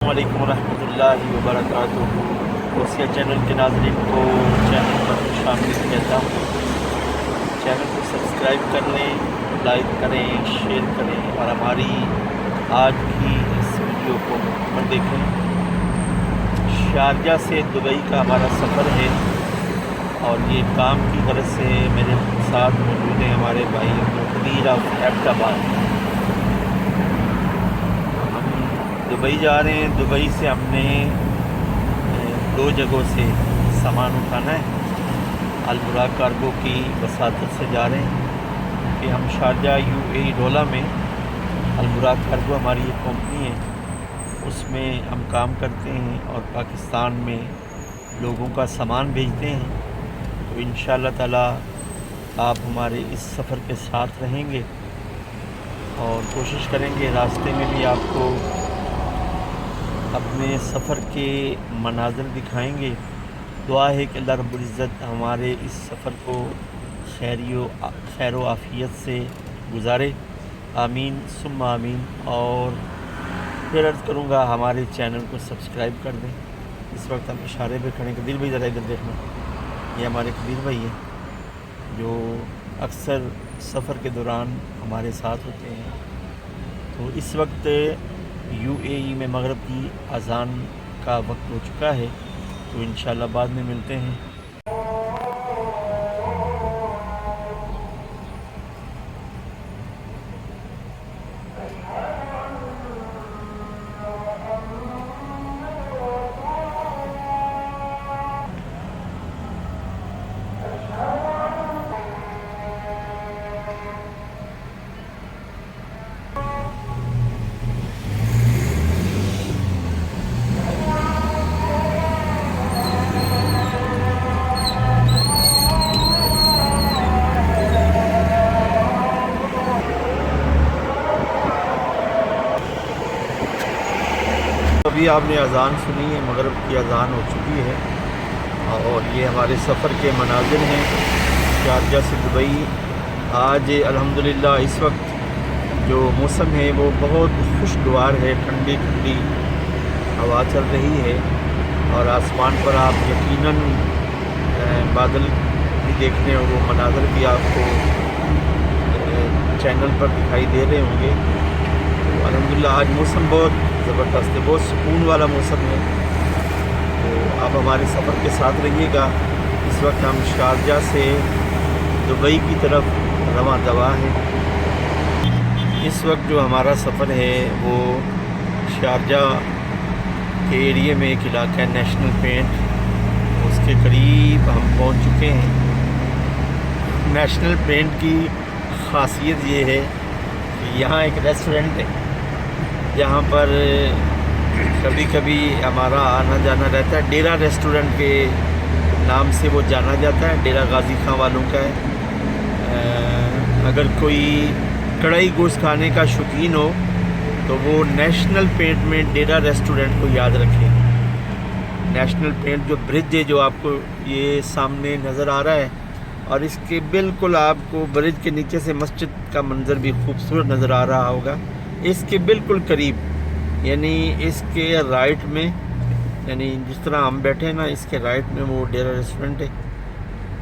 السلام علیکم ورحمۃ اللہ وبرکاتہ۔ وسیع چینل کے ناظرین کو چینل پر خوش آمدید کہتا ہوں۔ چینل کو سبسکرائب کر لیں، لائک کریں، شیئر کریں اور ہماری آج کی اس ویڈیو کو مکمل دیکھیں۔ شارجہ سے دبئی کا ہمارا سفر ہے اور یہ کام کی غرض سے میرے ساتھ موجود ہیں ہمارے بھائی عبدالقدیر آف ایبٹ آباد۔ دبئی جا رہے ہیں۔ دبئی سے ہم نے دو جگہوں سے سامان اٹھانا ہے۔ البراق کارگو کی وساطت سے جا رہے ہیں کہ ہم شارجہ UAE ڈولا میں البراق کارگو ہماری ایک کمپنی ہے، اس میں ہم کام کرتے ہیں اور پاکستان میں لوگوں کا سامان بھیجتے ہیں۔ تو انشاءاللہ تعالی آپ ہمارے اس سفر کے ساتھ رہیں گے اور کوشش کریں گے راستے میں بھی آپ کو اپنے سفر کے مناظر دکھائیں گے۔ دعا ہے کہ اللہ رب العزت ہمارے اس سفر کو خیر و عافیت سے گزارے، آمین ثم آمین۔ اور پھر عرض کروں گا ہمارے چینل کو سبسکرائب کر دیں۔ اس وقت ہم اشارے پہ کھڑے ہیں۔ قدیر بھائی ذرا ادھر دیکھنا، یہ ہمارے قدیر بھائی ہیں جو اکثر سفر کے دوران ہمارے ساتھ ہوتے ہیں۔ تو اس وقت UAE میں مغرب کی اذان کا وقت ہو چکا ہے، تو انشاءاللہ بعد میں ملتے ہیں۔ ابھی آپ نے اذان سنی ہے، مغرب کی اذان ہو چکی ہے اور یہ ہمارے سفر کے مناظر ہیں شارجہ سے دبئی۔ آج الحمدللہ اس وقت جو موسم ہے وہ بہت خوشگوار ہے، ٹھنڈی ٹھنڈی ہوا چل رہی ہے اور آسمان پر آپ یقیناً بادل بھی دیکھنے اور وہ مناظر بھی آپ کو چینل پر دکھائی دے رہے ہوں گے۔ تو الحمدللہ آج موسم بہت زبردست ہے، بہت سکون والا موسم ہے۔ تو آپ ہمارے سفر کے ساتھ رہیے گا۔ اس وقت ہم شارجہ سے دبئی کی طرف رواں دوا ہیں۔ اس وقت جو ہمارا سفر ہے وہ شارجہ کے ایریے میں ایک علاقہ ہے نیشنل پینٹ، اس کے قریب ہم پہنچ چکے ہیں۔ نیشنل پینٹ کی خاصیت یہ ہے کہ یہاں ایک ریسٹورنٹ ہے جہاں پر کبھی کبھی ہمارا آنا جانا رہتا ہے۔ ڈیرا ریسٹورنٹ کے نام سے وہ جانا جاتا ہے، ڈیرا غازی خان والوں کا ہے۔ اگر کوئی کڑھائی گوشت کھانے کا شوقین ہو تو وہ نیشنل پینٹ میں ڈیرا ریسٹورنٹ کو یاد رکھے۔ نیشنل پینٹ جو برج ہے جو آپ کو یہ سامنے نظر آ رہا ہے، اور اس کے بالکل آپ کو برج کے نیچے سے مسجد کا منظر بھی خوبصورت نظر آ رہا ہوگا۔ اس کے بالکل قریب یعنی اس کے رائٹ میں، یعنی جس طرح ہم بیٹھے ہیں نا، اس کے رائٹ میں وہ ڈیرا ریسٹورنٹ ہے۔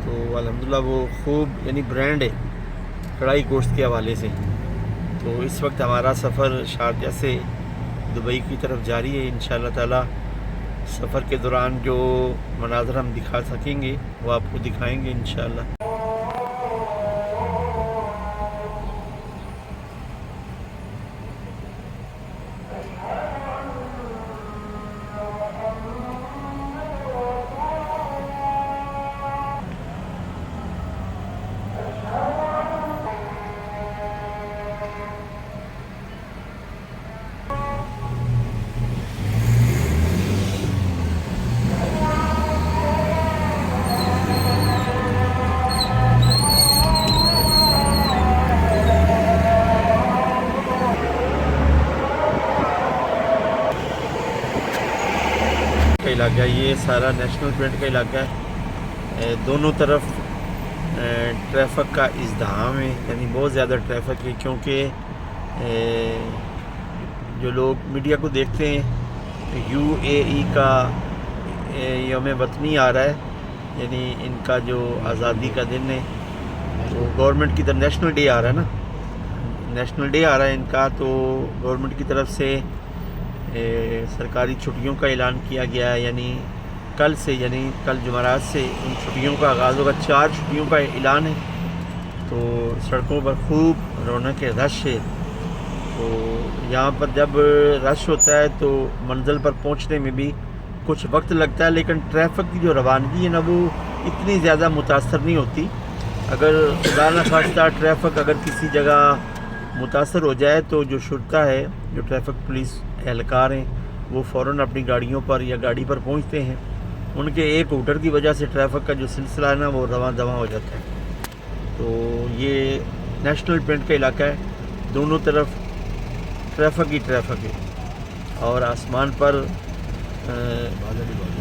تو الحمدللہ وہ خوب یعنی برانڈ ہے کڑھائی گوشت کے حوالے سے۔ تو اس وقت ہمارا سفر شارجہ سے دبئی کی طرف جاری ہے۔ انشاءاللہ تعالی سفر کے دوران جو مناظر ہم دکھا سکیں گے وہ آپ کو دکھائیں گے انشاءاللہ۔ کا علاقہ ہے یہ سارا نیشنل پینٹ کا علاقہ ہے۔ دونوں طرف ٹریفک کا ازدحام ہے، یعنی بہت زیادہ ٹریفک ہے، کیونکہ جو لوگ میڈیا کو دیکھتے ہیں UAE کا یوم وطنی آ رہا ہے، یعنی ان کا جو آزادی کا دن ہے تو گورنمنٹ کی طرف نیشنل ڈے آ رہا ہے نا، نیشنل ڈے آ رہا ہے ان کا، تو گورنمنٹ کی طرف سے سرکاری چھٹیوں کا اعلان کیا گیا ہے، یعنی کل سے، یعنی کل جمعرات سے ان چھٹیوں کا آغاز ہوگا۔ 4 چھٹیوں کا اعلان ہے، تو سڑکوں پر خوب رونق رش ہے۔ تو یہاں پر جب رش ہوتا ہے تو منزل پر پہنچنے میں بھی کچھ وقت لگتا ہے، لیکن ٹریفک کی جو روانگی ہے نا وہ اتنی زیادہ متاثر نہیں ہوتی۔ اگر خدا نہ خواستہ ٹریفک اگر کسی جگہ متاثر ہو جائے تو جو شرطا ہے، جو ٹریفک پولیس اہلکار ہیں، وہ فوراً اپنی گاڑیوں پر یا گاڑی پر پہنچتے ہیں۔ ان کے ایک ہوٹر کی وجہ سے ٹریفک کا جو سلسلہ ہے نا وہ رواں دواں ہو جاتا ہے۔ تو یہ نیشنل پینٹ کا علاقہ ہے، دونوں طرف ٹریفک ہی ٹریفک ہے، اور آسمان پر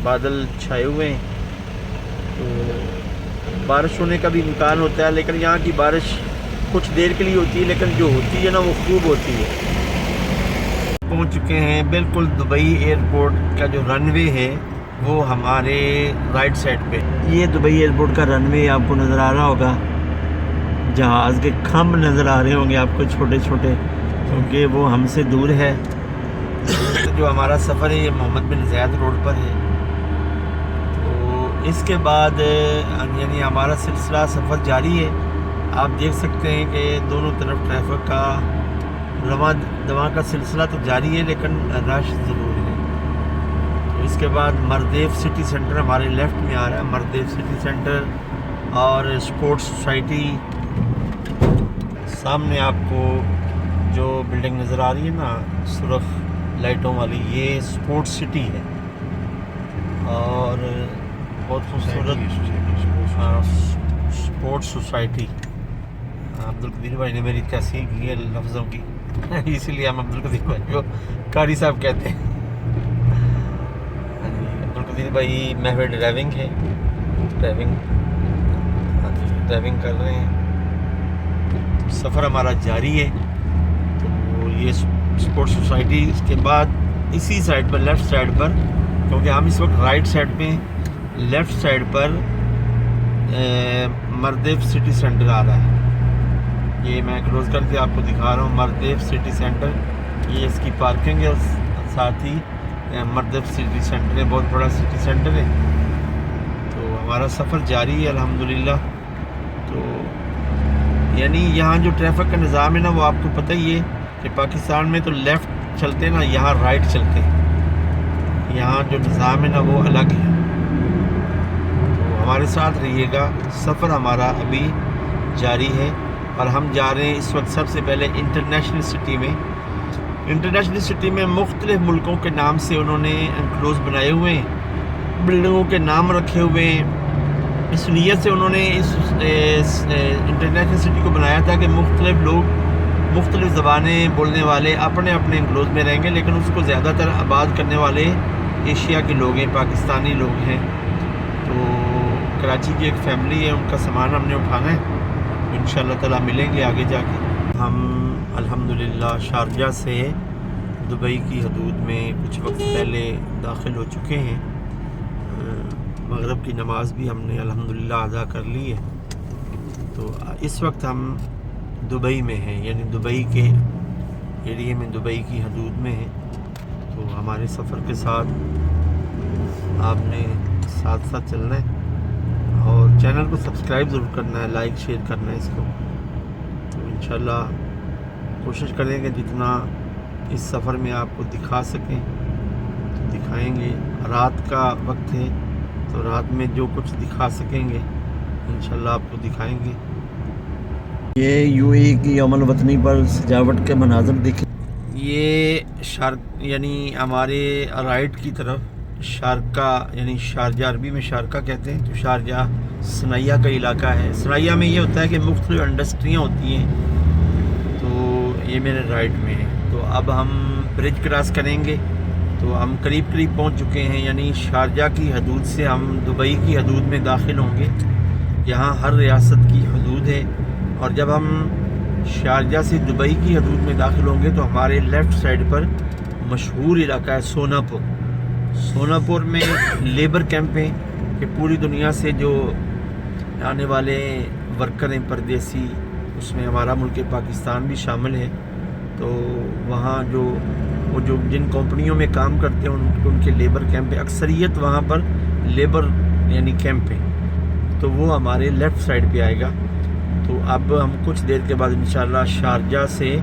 بادل چھائے ہوئے ہیں، تو بارش ہونے کا بھی امکان ہوتا ہے، لیکن یہاں کی بارش کچھ دیر کے لیے ہوتی ہے، لیکن جو ہوتی ہے نا وہ خوب ہوتی ہے۔ پہنچ چکے ہیں بالکل دبئی ایئرپورٹ کا جو رن وے ہے وہ ہمارے رائٹ سائڈ پہ۔ یہ دبئی ایئرپورٹ کا رن وے آپ کو نظر آ رہا ہوگا، جہاز کے کھمب نظر آ رہے ہوں گے آپ کو چھوٹے چھوٹے، کیونکہ وہ ہم سے دور ہے۔ جو ہمارا سفر ہے یہ محمد بن زیاد روڈ پر ہے، تو اس کے بعد یعنی ہمارا سلسلہ سفر جاری ہے۔ آپ دیکھ سکتے ہیں کہ دونوں طرف ٹریفک کا رواں دواں کا سلسلہ تو جاری ہے، لیکن رش ضرور ہے۔ تو اس کے بعد مردیف سٹی سینٹر ہمارے لیفٹ میں آ رہا ہے، مردیف سٹی سینٹر اور اسپورٹس سوسائٹی۔ سامنے آپ کو جو بلڈنگ نظر آ رہی ہے نا سرخ لائٹوں والی، یہ اسپورٹس سٹی ہے، اور بہت خوبصورت اسپورٹس سوسائٹی۔ عبدالقدیر بھائی نے میری تحسین کی ہے لفظوں کی، اسی لیے ہم عبدالقدیر بھائی کو قاری صاحب کہتے ہیں۔ عبدالقدیر بھائی محو ڈرائیونگ ہے، ڈرائیونگ کر رہے ہیں۔ سفر ہمارا جاری ہے۔ تو یہ اسپورٹس سوسائٹی، اس کے بعد اسی سائڈ پر لیفٹ سائڈ پر، کیونکہ ہم اس وقت رائٹ سائڈ پہ، لیفٹ سائڈ پر مردیف سٹی سینٹر آ رہا ہے۔ یہ میں کلوز کر کے آپ کو دکھا رہا ہوں، مردیف سٹی سینٹر، یہ اس کی پارکنگ ہے، ساتھ ہی مردیف سٹی سینٹر ہے، بہت بڑا سٹی سینٹر ہے۔ تو ہمارا سفر جاری ہے الحمدللہ۔ تو یعنی یہاں جو ٹریفک کا نظام ہے نا وہ آپ کو پتہ ہی ہے کہ پاکستان میں تو لیفٹ چلتے ہیں نا، یہاں رائٹ چلتے ہیں، یہاں جو نظام ہے نا وہ الگ ہے۔ تو ہمارے ساتھ رہیے گا، سفر ہمارا ابھی جاری ہے، اور ہم جا رہے ہیں اس وقت سب سے پہلے انٹرنیشنل سٹی میں۔ انٹرنیشنل سٹی میں مختلف ملکوں کے نام سے انہوں نے انکلوز بنائے ہوئے ہیں، بلڈنگوں کے نام رکھے ہوئے ہیں۔ اس نیت سے انہوں نے اس انٹرنیشنل سٹی کو بنایا تھا کہ مختلف لوگ، مختلف زبانیں بولنے والے اپنے اپنے انکلوز میں رہیں گے، لیکن اس کو زیادہ تر آباد کرنے والے ایشیا کے لوگ ہیں، پاکستانی لوگ ہیں۔ تو کراچی کی ایک فیملی ہے، ان کا سامان ہم نے اٹھانا ہے، انشاءاللہ تعالیٰ ملیں گے آگے جا کے۔ ہم الحمدللہ شارجہ سے دبئی کی حدود میں کچھ وقت پہلے داخل ہو چکے ہیں۔ مغرب کی نماز بھی ہم نے الحمدللہ ادا کر لی ہے۔ تو اس وقت ہم دبئی میں ہیں، یعنی دبئی کے ایریے میں، دبئی کی حدود میں ہیں۔ تو ہمارے سفر کے ساتھ آپ نے ساتھ ساتھ چلنا ہے، اور چینل کو سبسکرائب ضرور کرنا ہے، لائک شیئر کرنا ہے اس کو۔ تو انشاءاللہ کوشش کریں کہ جتنا اس سفر میں آپ کو دکھا سکیں تو دکھائیں گے۔ رات کا وقت ہے تو رات میں جو کچھ دکھا سکیں گے انشاءاللہ آپ کو دکھائیں گے۔ یہ UAE کی یوم الوطنی پر سجاوٹ کے مناظر دیکھیں۔ یہ یعنی ہمارے رائٹ کی طرف شارقہ، یعنی شارجہ، عربی میں شارقہ کہتے ہیں، تو شارجہ صنعیہ کا علاقہ ہے۔ صنعیہ میں یہ ہوتا ہے کہ مختلف انڈسٹریاں ہوتی ہیں، تو یہ میرے رائٹ میں ہے۔ تو اب ہم برج کراس کریں گے، تو ہم قریب پہنچ چکے ہیں، یعنی شارجہ کی حدود سے ہم دبئی کی حدود میں داخل ہوں گے۔ یہاں ہر ریاست کی حدود ہے، اور جب ہم شارجہ سے دبئی کی حدود میں داخل ہوں گے تو ہمارے لیفٹ سائڈ پر مشہور علاقہ ہے سونا پور۔ سوناپور میں لیبر کیمپ ہیں کہ پوری دنیا سے جو آنے والے ورکر ہیں پردیسی، اس میں ہمارا ملک پاکستان بھی شامل ہے، تو وہاں وہ جو جن کمپنیوں میں کام کرتے ہیں ان کے لیبر کیمپ ہے، اکثریت وہاں پر لیبر یعنی کیمپ ہے، تو وہ ہمارے لیفٹ سائڈ پہ آئے گا۔ تو اب ہم کچھ دیر کے بعد انشاءاللہ شارجہ سے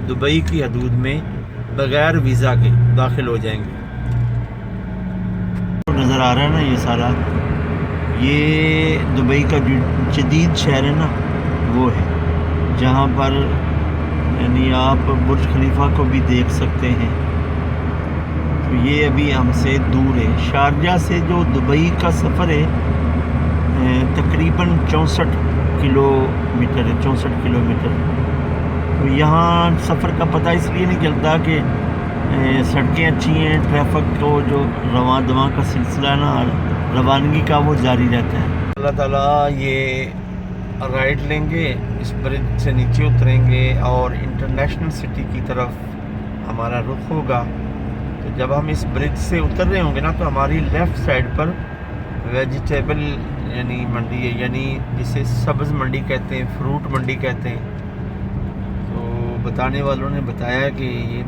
دبئی کی حدود میں بغیر ویزا کے داخل ہو جائیں گے۔ نظر آ رہا ہے نا یہ سارا، یہ دبئی کا جو جدید شہر ہے نا وہ ہے، جہاں پر یعنی آپ برج خلیفہ کو بھی دیکھ سکتے ہیں۔ تو یہ ابھی ہم سے دور ہے، شارجہ سے جو دبئی کا سفر ہے تقریباً 64 کلومیٹر ہے، 64 کلومیٹر۔ تو یہاں سفر کا پتہ اس لیے نہیں چلتا کہ سڑکیں اچھی ہیں، ٹریفک کو جو رواں دواں کا سلسلہ نا روانگی کا وہ جاری رہتا ہے۔ اللہ تعالیٰ یہ رائٹ لیں گے، اس برج سے نیچے اتریں گے اور انٹرنیشنل سٹی کی طرف ہمارا رخ ہوگا۔ تو جب ہم اس برج سے اتر رہے ہوں گے نا تو ہماری لیفٹ سائڈ پر ویجیٹیبل یعنی منڈی ہے، یعنی جسے سبز منڈی کہتے ہیں، فروٹ منڈی کہتے ہیں۔ تو بتانے والوں نے بتایا کہ یہ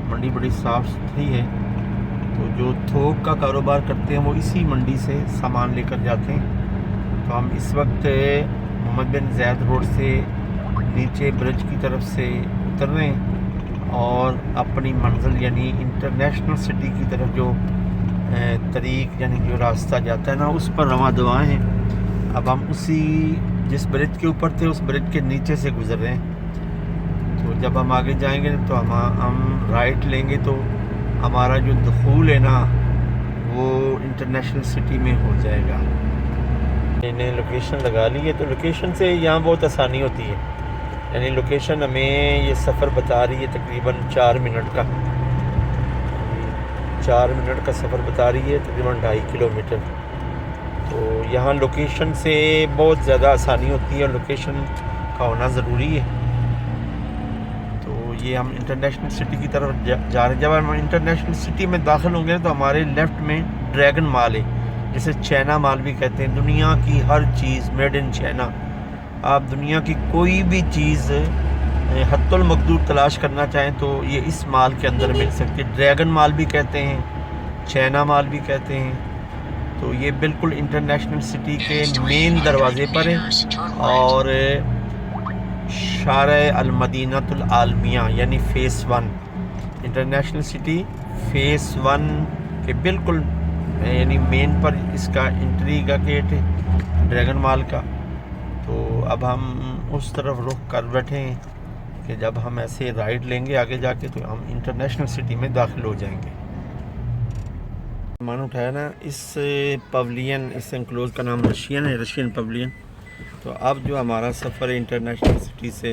منڈی بڑی صاف ستھری ہے، تو جو تھوک کا کاروبار کرتے ہیں وہ اسی منڈی سے سامان لے کر جاتے ہیں۔ تو ہم اس وقت محمد بن زید روڈ سے نیچے برج کی طرف سے اتر رہے ہیں اور اپنی منزل یعنی انٹرنیشنل سٹی کی طرف جو طریق یعنی جو راستہ جاتا ہے نا اس پر رواں دواں ہیں۔ اب ہم اسی جس برج کے اوپر تھے اس برج کے نیچے سے گزر رہے ہیں۔ تو جب ہم آگے جائیں گے تو ہم رائٹ لیں گے تو ہمارا جو دخول ہے نا وہ انٹرنیشنل سٹی میں ہو جائے گا۔ میں نے لوکیشن لگا لی ہے، تو لوکیشن سے یہاں بہت آسانی ہوتی ہے، یعنی لوکیشن ہمیں یہ سفر بتا رہی ہے تقریباً 4 منٹ کا، 4 منٹ کا سفر بتا رہی ہے، تقریباً 2.5 کلومیٹر۔ تو یہاں لوکیشن سے بہت زیادہ آسانی ہوتی ہے اور لوکیشن کا ہونا ضروری ہے۔ تو یہ ہم انٹرنیشنل سٹی کی طرف جا رہے ہیں۔ جب ہم انٹرنیشنل سٹی میں داخل ہوں گے تو ہمارے لیفٹ میں ڈریگن مال ہے، جسے چائنا مال بھی کہتے ہیں۔ دنیا کی ہر چیز میڈ ان چائنا، آپ دنیا کی کوئی بھی چیز حتی المقدور تلاش کرنا چاہیں تو یہ اس مال کے اندر مل سکتی ہے۔ ڈریگن مال بھی کہتے ہیں، چائنا مال بھی کہتے ہیں۔ تو یہ بالکل انٹرنیشنل سٹی کے مین دروازے پر ہے اور شارع المدینۃ العالمیہ یعنی فیس 1 انٹرنیشنل سٹی فیس 1 کے بالکل یعنی مین پر اس کا انٹری کا گیٹ ہے ڈریگن مال کا۔ تو اب ہم اس طرف رخ کر بیٹھے ہیں کہ جب ہم ایسے رائٹ لیں گے آگے جا کے تو ہم انٹرنیشنل سٹی میں داخل ہو جائیں گے۔ سامان اٹھایا نا اس پویلین، اس انکلوز کا نام رشین ہے، رشین پویلین۔ تو اب جو ہمارا سفر ہے انٹرنیشنل سٹی سے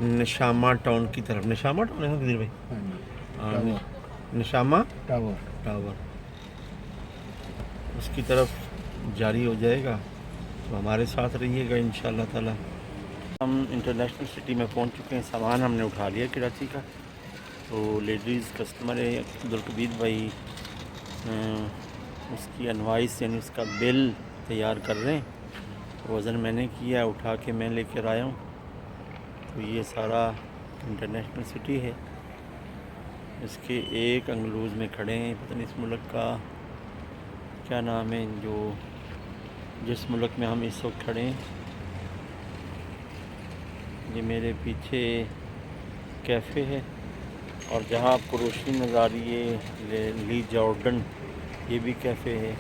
نشامہ ٹاؤن کی طرف، نشامہ ٹاؤن ہے نا قدیر بھائی؟ نشامہ ٹاور اس کی طرف جاری ہو جائے گا، تو ہمارے ساتھ رہیے گا انشاءاللہ تعالی۔ ہم انٹرنیشنل سٹی میں پہنچ چکے ہیں، سامان ہم نے اٹھا لیا کراچی کا۔ تو لیڈیز کسٹمر ہے عبدالقبیر بھائی، اس کی انوائس یعنی اس کا بل تیار کر رہے ہیں۔ وزن میں نے کیا، اٹھا کے میں لے کر آیا ہوں۔ تو یہ سارا انٹرنیشنل سٹی ہے، اس کے ایک انگلوز میں کھڑے ہیں، پتہ نہیں اس ملک کا کیا نام ہے، جو جس ملک میں ہم اس وقت کھڑے ہیں۔ یہ میرے پیچھے کیفے ہے اور جہاں آپ کو روشنی نظر آ رہی ہے لی جارڈن، یہ بھی کیفے ہے۔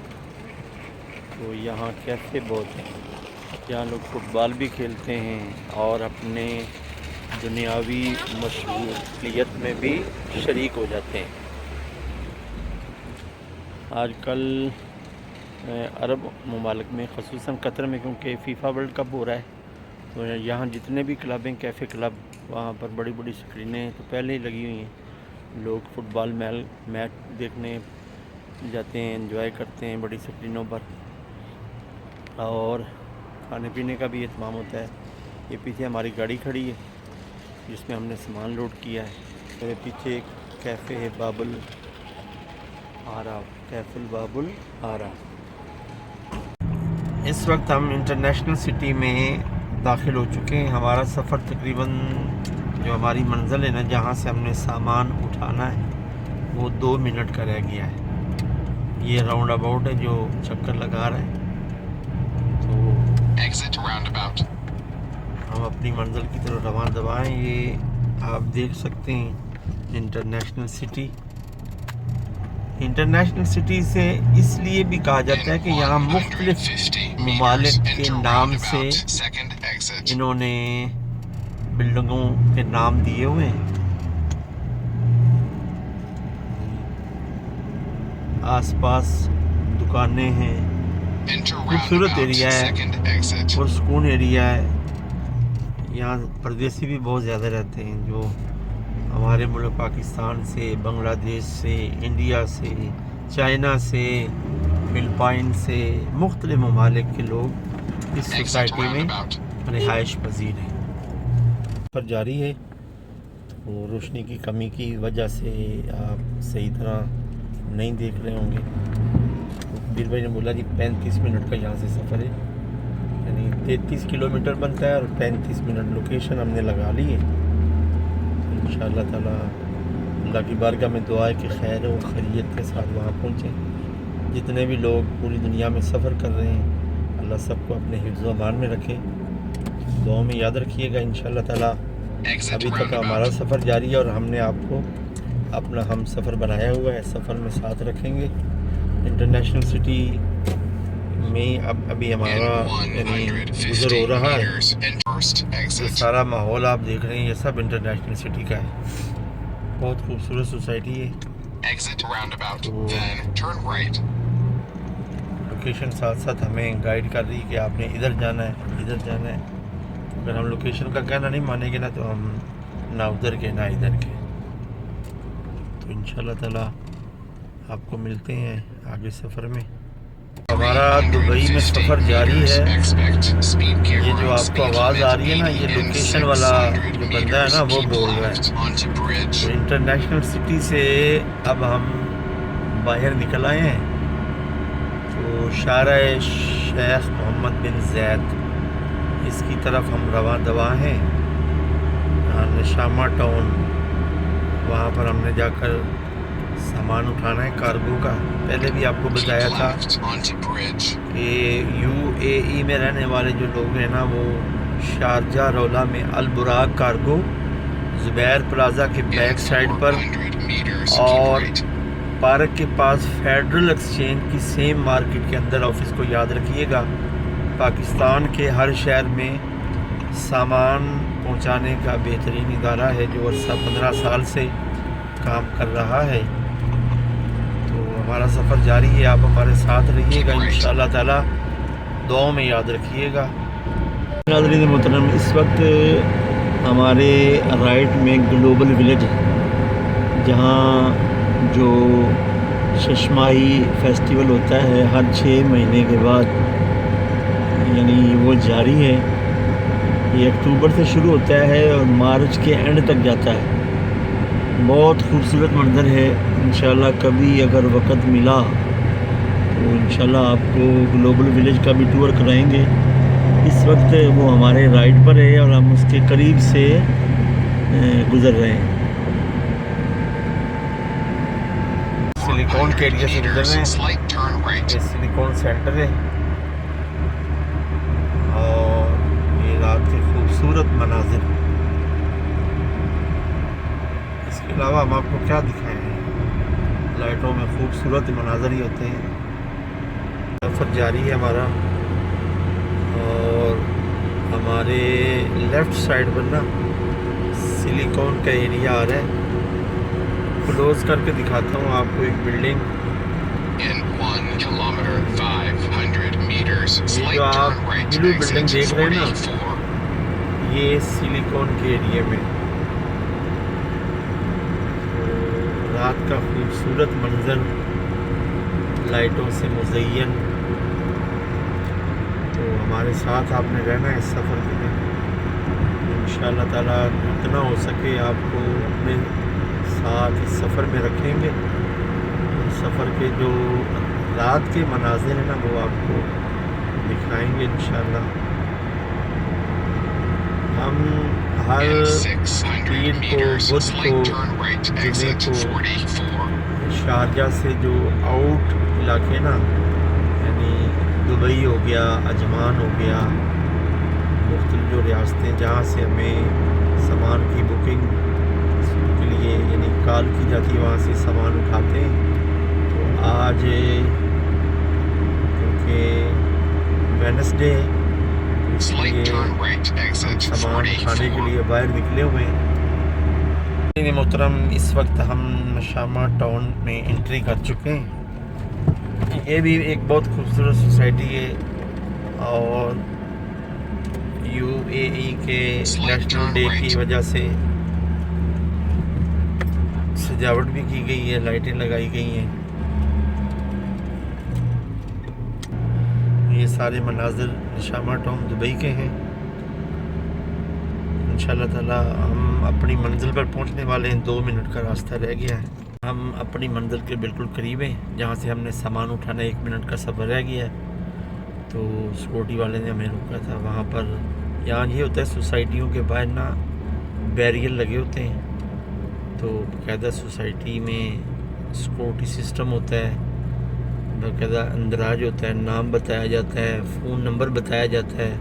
تو یہاں کیفے بہت ہیں، یہاں لوگ فٹ بال بھی کھیلتے ہیں اور اپنے دنیاوی مشغولیت میں بھی شریک ہو جاتے ہیں۔ آج کل عرب ممالک میں خصوصاً قطر میں کیونکہ فیفا ورلڈ کپ ہو رہا ہے، تو یہاں جتنے بھی کلب ہیں کیفے کلب، وہاں پر بڑی بڑی اسکرینیں تو پہلے ہی لگی ہوئی ہیں۔ لوگ فٹ بال میچ دیکھنے جاتے ہیں، انجوائے کرتے ہیں بڑی اسکرینوں پر، اور کھانے پینے کا بھی اہتمام ہوتا ہے۔ یہ پیچھے ہماری گاڑی کھڑی ہے جس میں ہم نے سامان لوڈ کیا ہے۔ میرے پیچھے ایک کیفے ہے بابل آرا کیف الباب الآرا۔ اس وقت ہم انٹرنیشنل سٹی میں داخل ہو چکے ہیں۔ ہمارا سفر تقریباً جو ہماری منزل ہے نا جہاں سے ہم نے سامان اٹھانا ہے وہ 2 منٹ کا رہ گیا ہے۔ یہ راؤنڈ اباؤٹ ہے جو چکر لگا رہا ہے، تو ایگزٹ راؤنڈ اباؤٹ۔ ہم اپنی منزل کی طرف رواں دوائیں۔ یہ آپ دیکھ سکتے ہیں انٹرنیشنل سٹی۔ انٹرنیشنل سٹی سے اس لیے بھی کہا جاتا ہے کہ یہاں مختلف ممالک کے نام سے انہوں نے بلڈنگوں کے نام دیے ہوئے ہیں۔ آس پاس دکانیں ہیں، خوبصورت ایریا ہے، پرسکون ایریا ہے۔ یہاں پردیسی بھی بہت زیادہ رہتے ہیں جو ہمارے ملک پاکستان سے، بنگلہ دیش سے، انڈیا سے، چائنا سے، فلپائن سے، مختلف ممالک کے لوگ اس سوسائٹی میں رہائش پذیر ہیں۔ پر جاری ہے تو روشنی کی کمی کی وجہ سے آپ صحیح طرح نہیں دیکھ رہے ہوں گے۔ بیر بھائی نے بولا جی 35 منٹ کا یہاں سے سفر ہے، یعنی 33 کلومیٹر بنتا ہے اور 35 منٹ لوکیشن ہم نے لگا لی ہے۔ انشاءاللہ تعالیٰ اللہ کی بارگاہ میں دعا ہے کہ خیر و خیریت کے ساتھ وہاں پہنچیں۔ جتنے بھی لوگ پوری دنیا میں سفر کر رہے ہیں اللہ سب کو اپنے حفظ و امان میں رکھے۔ دعاؤں میں یاد رکھیے گا انشاءاللہ تعالیٰ۔ ابھی تک ہمارا سفر جاری ہے اور ہم نے آپ کو اپنا ہم سفر بنایا ہوا ہے، سفر میں ساتھ رکھیں گے۔ انٹرنیشنل سٹی میں ابھی ہمارا یعنی گزر ہو رہا ہے۔ یہ سارا ماحول آپ دیکھ رہے ہیں یہ سب انٹرنیشنل سٹی کا ہے۔ بہت خوبصورت سوسائٹی ہے۔ لوکیشن ساتھ ساتھ ہمیں گائیڈ کر رہی ہے کہ آپ نے ادھر جانا ہے، ادھر جانا ہے۔ اگر ہم لوکیشن کا کہنا نہیں مانیں گے نا تو ہم نہ ادھر کے نہ ادھر کے۔ تو انشاءاللہ تعالیٰ آپ کو ملتے ہیں آگے سفر میں۔ ہمارا دبئی میں سفر جاری ہے۔ یہ جو آپ کو آواز آ رہی ہے نا یہ لوکیشن والا جو بندہ ہے نا وہ بول رہا ہے۔ تو انٹرنیشنل سٹی سے اب ہم باہر نکل آئے ہیں، تو شارع شیخ محمد بن زید اس کی طرف ہم رواں دواں ہیں۔ نشامہ ٹاؤن وہاں پر ہم نے جا کر سامان اٹھانا ہے کارگو کا۔ پہلے بھی آپ کو بتایا تھا کہ UAE میں رہنے والے جو لوگ ہیں نا وہ شارجہ رولہ میں البراق کارگو، زبیر پلازا کے بیک سائڈ پر اور پارک کے پاس فیڈرل ایکسچینج کی سیم مارکیٹ کے اندر آفس کو یاد رکھیے گا۔ پاکستان کے ہر شہر میں سامان پہنچانے کا بہترین ادارہ ہے جو عرصہ 15 سال سے کام کر رہا ہے۔ تو ہمارا سفر جاری ہے، آپ ہمارے ساتھ رہیے گا انشاءاللہ تعالیٰ، دعاؤں میں یاد رکھیے گا۔ ناظرین محترم، اس وقت ہمارے رائٹ میں گلوبل ولیج جہاں جو ششماہی فیسٹیول ہوتا ہے ہر 6 مہینے کے بعد، یعنی وہ جاری ہے۔ یہ اکتوبر سے شروع ہوتا ہے اور مارچ کے اینڈ تک جاتا ہے۔ بہت خوبصورت منظر ہے۔ انشاءاللہ کبھی اگر وقت ملا تو انشاءاللہ آپ کو گلوبل ولیج کا بھی ٹور کرائیں گے۔ اس وقت وہ ہمارے رائٹ پر ہے اور ہم اس کے قریب سے گزر رہے ہیں۔ سلیکون کے ایریا سے گزر رہے ہیں۔ یہ سلیکون سینٹر ہے اور یہ رات کے خوبصورت مناظر۔ اس کے علاوہ ہم آپ کو کیا دکھائیں ہیں، لائٹوں میں خوبصورت مناظر ہی ہوتے ہیں۔ سفر جاری ہے ہمارا اور ہمارے لیفٹ سائڈ پر نا سلیکون کا ایریا آ رہا ہے۔ کلوز کر کے دکھاتا ہوں آپ کو ایک بلڈنگ۔ یہ جو آپ بلو بلڈنگ دیکھ رہے ہیں نا یہ سلیکون کے ایریا میں رات کا خوبصورت منظر، لائٹوں سے مزین۔ تو ہمارے ساتھ آپ نے رہنا ہے اس سفر کے لیے انشاءاللہ تعالیٰ، جتنا ہو سکے آپ کو اپنے ساتھ اس سفر میں رکھیں گے۔ سفر کے جو رات کے مناظر ہیں نا وہ آپ کو دکھائیں گے انشاءاللہ. ہم ہر پیر کو، بدھ کو، جمعے کو شارجہ سے جو آؤٹ علاقے نا، یعنی دبئی ہو گیا، عجمان ہو گیا، مختلف جو ریاستیں جہاں سے ہمیں سامان کی بکنگ کے لیے یعنی کال کی جاتی ہے، وہاں سے سامان اٹھاتے ہیں. تو آج کیونکہ وینسڈے ہے اس لیے ہم سامان اٹھانے کے لیے باہر نکلے ہوئے ہیں. محترم اس وقت ہم نشامہ ٹاؤن میں انٹری کر چکے ہیں. یہ بھی ایک بہت خوبصورت سوسائٹی ہے اور UAE کے نیشنل ڈے کی وجہ سے سجاوٹ بھی کی گئی ہے، لائٹیں لگائی گئی ہیں. یہ سارے مناظر نشامہ ٹاؤن دبئی کے ہیں. انشاءاللہ تعالی ہم اپنی منزل پر پہنچنے والے ہیں. 2 منٹ کا راستہ رہ گیا ہے. ہم اپنی منزل کے بالکل قریب ہیں جہاں سے ہم نے سامان اٹھانا 1 منٹ کا سفر رہ گیا ہے. تو سیکورٹی والے نے ہمیں روکا تھا وہاں پر. یہاں یہ ہوتا ہے سوسائٹیوں کے باہر نا بیریئر لگے ہوتے ہیں، تو باقاعدہ سوسائٹی میں سیکورٹی سسٹم ہوتا ہے، باقاعدہ اندراج ہوتا ہے، نام بتایا جاتا ہے، فون نمبر بتایا جاتا ہے،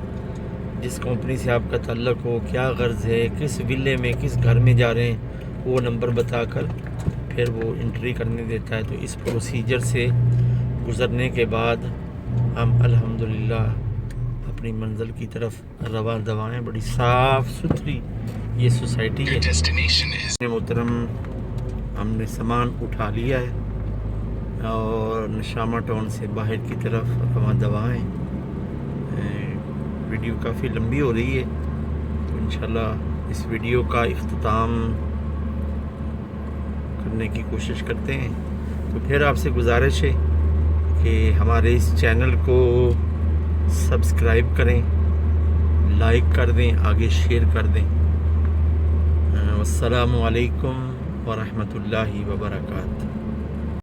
جس کمپنی سے آپ کا تعلق ہو، کیا غرض ہے، کس ولے میں کس گھر میں جا رہے ہیں، وہ نمبر بتا کر پھر وہ انٹری کرنے دیتا ہے. تو اس پروسیجر سے گزرنے کے بعد ہم الحمدللہ اپنی منزل کی طرف رواں دواں ہیں. بڑی صاف ستھری یہ سوسائٹی ہے. محترم ہم نے سامان اٹھا لیا ہے اور نشامہ ٹاؤن سے باہر کی طرف رواں دواں ہیں. ویڈیو کافی لمبی ہو رہی ہے تو انشاءاللہ اس ویڈیو کا اختتام کرنے کی کوشش کرتے ہیں. تو پھر آپ سے گزارش ہے کہ ہمارے اس چینل کو سبسکرائب کریں، لائک کر دیں، آگے شیئر کر دیں. السلام علیکم ورحمۃ اللہ وبرکاتہ.